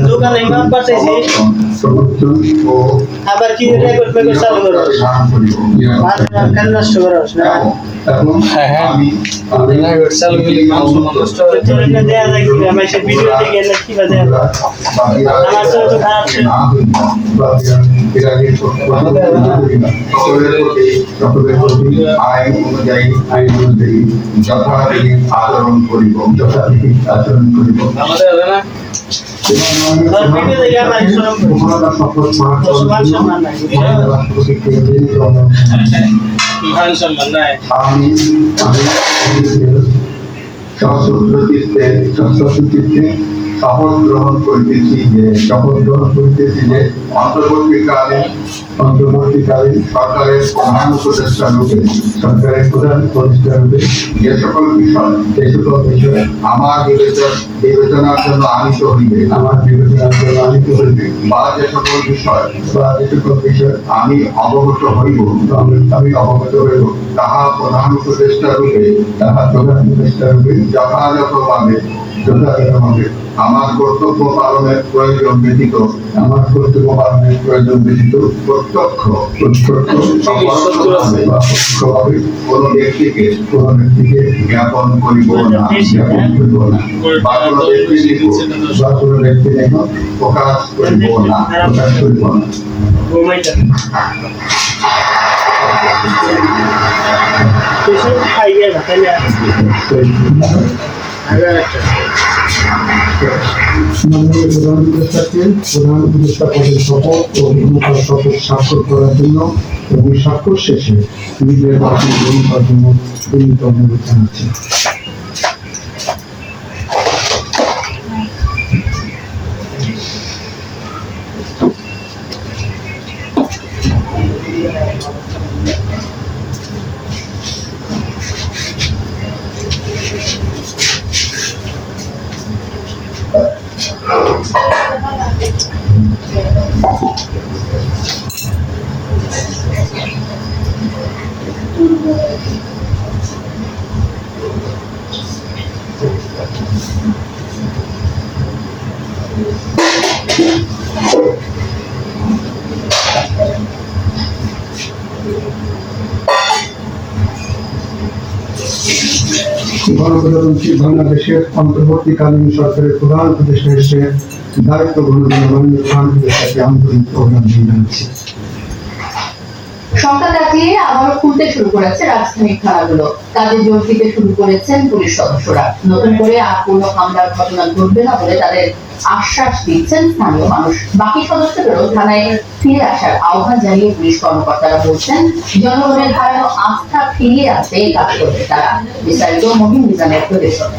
দোকানে ইমাম পাঠাইছি আবার কি রেকর্ড পেকর্ড চালু করো কান নষ্ট করো না রেকর্ড চালু করলে মানুষ নষ্ট হয় তো এটা দেয়া যায় কি আমি সে ভিডিও থেকে গেলে কি বাজে আমার তো খারাপ ছিল আইন অনুযায়ী যথারীতি আচরণ করিব আমাদের হবে না ভিডিও দেখে আমার মান সম্মান নাই আমি সশস্ত্রচিত্তে শপথ গ্রহণ করিতেছি যে অন্তর্বর্তীকালীন সরকারের প্রধান উপদেষ্টা রূপে যে সকল বিষয় আমার বিবেচনার জন্য আনিত হইবে বা যে সকল বিষয় আমি অবগত হইব তাহা প্রধান উপদেষ্টা রূপে যথাযথভাবে আমার কর্তব্য পালনের প্রয়োজন ব্যতীত প্রত্যক্ষ কোন ব্যক্তিকে জ্ঞাপন করিব না বা কোনো ব্যক্তি প্রকাশ করিব না প্রধান উপদেষ্টা পদের শপথ ও অভিজ্ঞতার শপথ স্বাক্ষর করার জন্য এবং স্বাক্ষর শেষে নিজের বাসন গ্রহণ করার জন্য বিনীত অনুরোধ জানাচ্ছি। গণপ্রজাতন্ত্রী বাংলাদেশের অন্তর্বর্তীকালীন সরকারের প্রধান উপদেষ্টা হিসেবে দায়িত্ব গ্রহণের জন্য মাননীয় প্রধান উপদেষ্টাকে আন্তরিক অভিনন্দন জানাচ্ছি। সরকার কাটিয়ে আবারও খুলতে শুরু করেছে রাজধানীর থানাগুলো, কাজে যোগ দিতে শুরু করেছেন পুলিশ সদস্যরা। নতুন করে আর কোনো হামলার ঘটনা ঘটবে না বলে তাদের আশ্বাস দিচ্ছেন স্থানীয় মানুষ। বাকি সদস্যদেরও থানায় ফিরে আসার আহ্বান জানিয়ে পুলিশ কর্মকর্তারা বলছেন জনগণের হারানো আস্থা ফিরিয়ে আনতে কাজ করবে তারা। বিস্তারিত মহিম নিজামের প্রতিবেদন।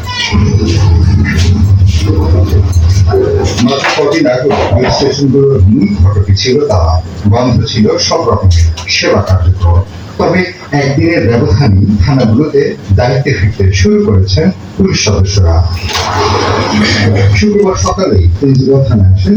কদিন আগে পুলিশ স্টেশনগুলোর মূল ফটকে ছিল তালা, বন্ধ ছিল সব রকমের সেবা কার্যক্রম। তবে একদিনের ব্যবধানে থানাগুলোতে দায়িত্বে ফিরতে শুরু করেছেন পুলিশ সদস্যরা। শুক্রবার সকালে প্রিন্সিপাল থানায় আসেন